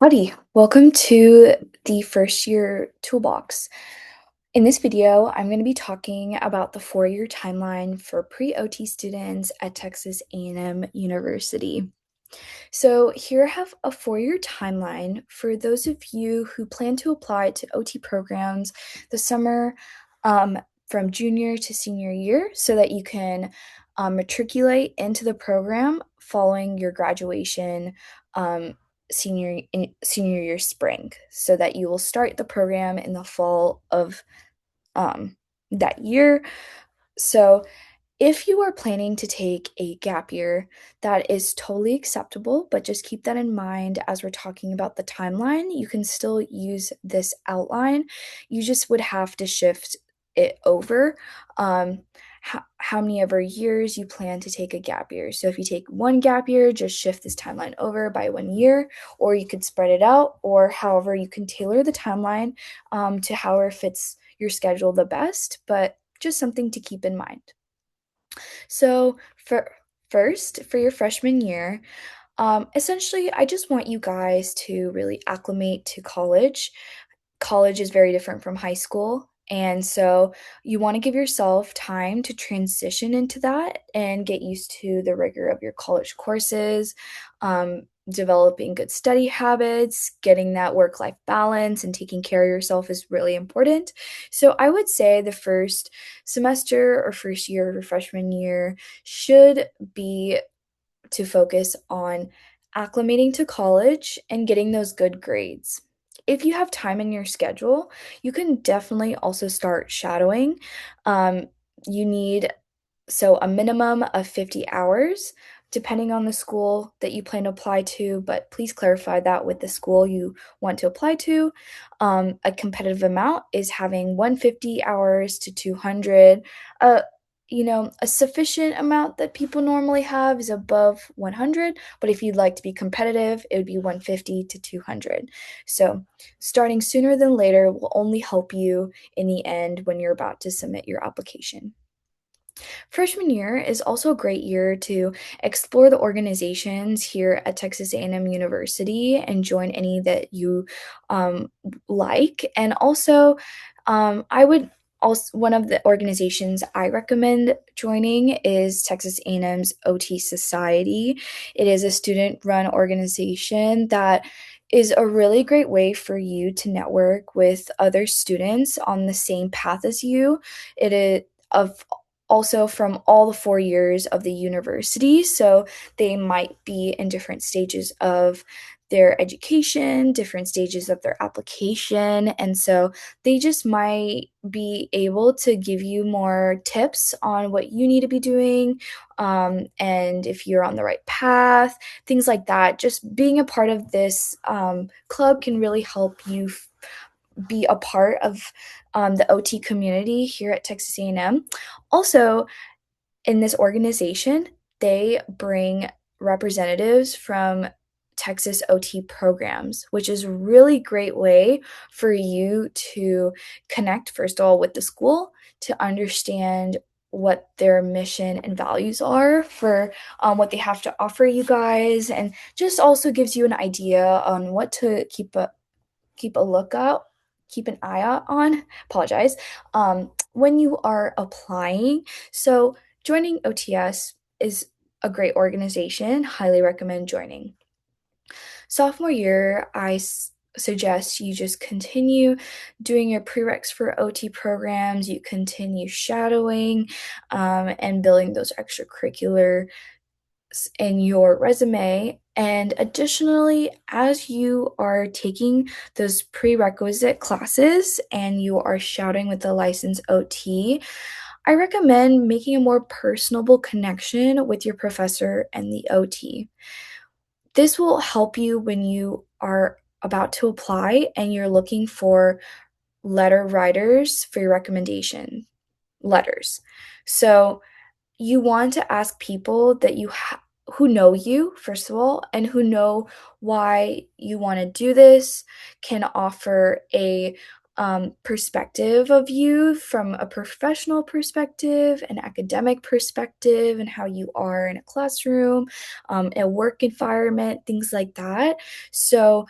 Howdy, welcome to the first year toolbox. In this video, I'm going to be talking about the 4-year timeline for pre-OT students at Texas A&M University. So here I have a 4-year timeline for those of you who plan to apply to OT programs the summer um, from junior to senior year so that you can matriculate into the program following your graduation um, senior year spring so that you will start the program in the fall of um, that year. So if you are planning to take a gap year, that is totally acceptable, but just keep that in mind as we're talking about the timeline. You can still use this outline. You just would have to shift it over. How many ever years you plan to take a gap year. So if you take one gap year, just shift this timeline over by 1 year, or you could spread it out, or however you can tailor the timeline to however fits your schedule the best, but just something to keep in mind. So, for your freshman year, essentially, I just want you guys to really acclimate to college. College is very different from high school. And so you want to give yourself time to transition into that and get used to the rigor of your college courses, developing good study habits, getting that work life balance, and taking care of yourself is really important. So I would say the first semester or first year of your freshman year should be to focus on acclimating to college and getting those good grades. If you have time in your schedule, you can definitely also start shadowing. Um, you need a minimum of 50 hours, depending on the school that you plan to apply to, but please clarify that with the school you want to apply to. A competitive amount is having 150 hours to 200. A sufficient amount that people normally have is above 100, but if you'd like to be competitive, it would be 150 to 200. So, starting sooner than later will only help you in the end when you're about to submit your application. Freshman year is also a great year to explore the organizations here at Texas A&M University and join any that you like. And also, I would also one of the organizations I recommend joining is Texas A&M's OT Society. It is a student-run organization that is a really great way for you to network with other students on the same path as you. It is of also from all the 4 years of the university. So they might be in different stages of their education, different stages of their application. And so they just might be able to give you more tips on what you need to be doing, and if you're on the right path, things like that. Just being a part of this club can really help you be a part of the OT community here at Texas A&M. Also, in this organization, they bring representatives from Texas OT programs, which is a really great way for you to connect, first of all, with the school to understand what their mission and values are for what they have to offer you guys, and just also gives you an idea on what to keep a lookout, keep an eye out on, apologize, when you are applying. So joining OTS is a great organization, highly recommend joining. Sophomore year, suggest you just continue doing your prereqs for OT programs, you continue shadowing, and building those extracurricular in your resume. And additionally, as you are taking those prerequisite classes and you are shouting with the licensed OT, I recommend making a more personable connection with your professor and the OT. This will help you when you are about to apply and you're looking for letter writers for your recommendation letters. So, you want to ask people that who know you, first of all, and who know why you want to do this, can offer a perspective of you from a professional perspective, an academic perspective, and how you are in a classroom, a work environment, things like that. So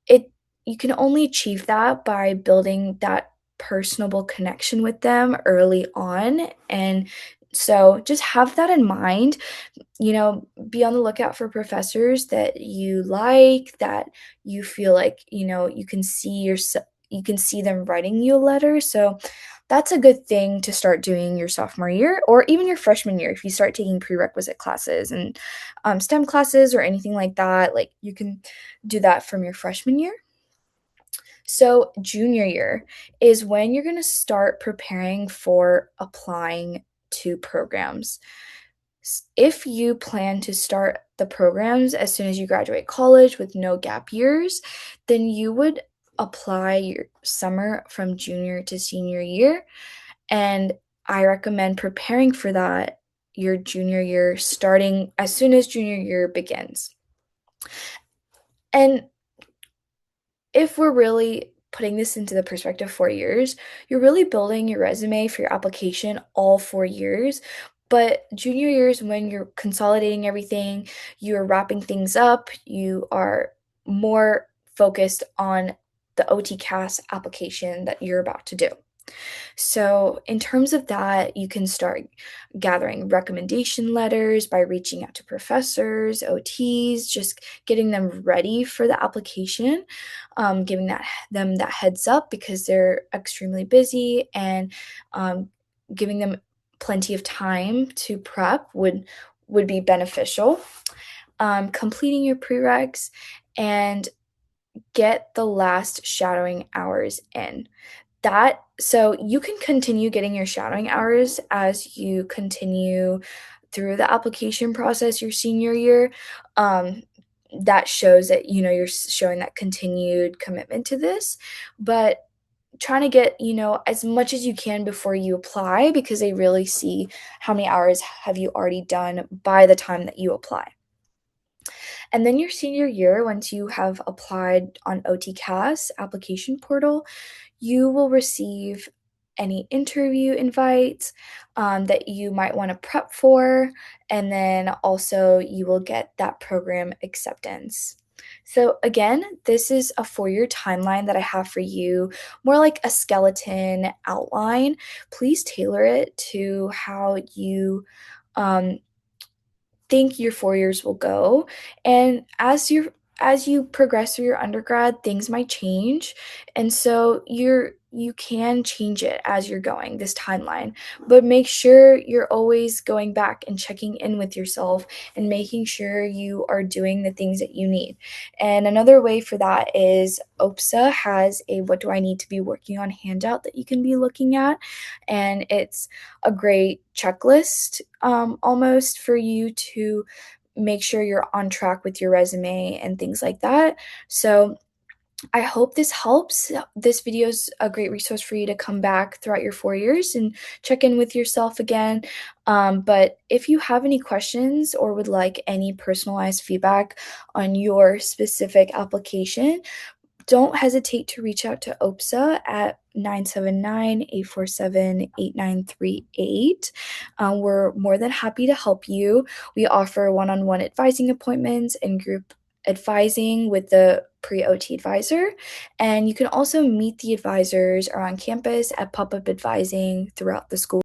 it you can only achieve that by building that personable connection with them early on, and so just have that in mind. Be on the lookout for professors that you like, that you feel like, you can see them writing you a letter. So that's a good thing to start doing your sophomore year or even your freshman year if you start taking prerequisite classes and STEM classes or anything like that. Like you can do that from your freshman year. So, junior year is when you're going to start preparing for applying to programs. If you plan to start the programs as soon as you graduate college with no gap years, then you would apply your summer from junior to senior year. And I recommend preparing for that your junior year starting as soon as junior year begins. And if we're really putting this into the perspective 4 years, you're really building your resume for your application all 4 years. But junior year is when you're consolidating everything, you're wrapping things up, you are more focused on the OTCAS application that you're about to do. So, in terms of that, you can start gathering recommendation letters by reaching out to professors, OTs, just getting them ready for the application, giving them that heads up because they're extremely busy, and giving them plenty of time to prep would be beneficial. Completing your prereqs and get the last shadowing hours in. So you can continue getting your shadowing hours as you continue through the application process your senior year. Um, that shows that you're showing that continued commitment to this, but trying to get as much as you can before you apply, because they really see how many hours have you already done by the time that you apply. And then your senior year, once you have applied on OTCAS application portal, you will receive any interview invites that you might want to prep for, and then also you will get that program acceptance. So, again, this is a 4 year timeline that I have for you, more like a skeleton outline. Please tailor it to how you um, think your 4 years will go. And as you progress through your undergrad, things might change. And so you can change it as you're going, this timeline. But make sure you're always going back and checking in with yourself and making sure you are doing the things that you need. And another way for that is OPSA has a what do I need to be working on handout that you can be looking at. And it's a great checklist, almost, for you to make sure you're on track with your resume and things like that. So I hope this helps. This video is a great resource for you to come back throughout your 4 years and check in with yourself again. But if you have any questions or would like any personalized feedback on your specific application, don't hesitate to reach out to OPSA at 979-847-8938. We're more than happy to help you. We offer one-on-one advising appointments and group advising with the pre-OT advisor. And you can also meet the advisors around campus at pop-up advising throughout the school.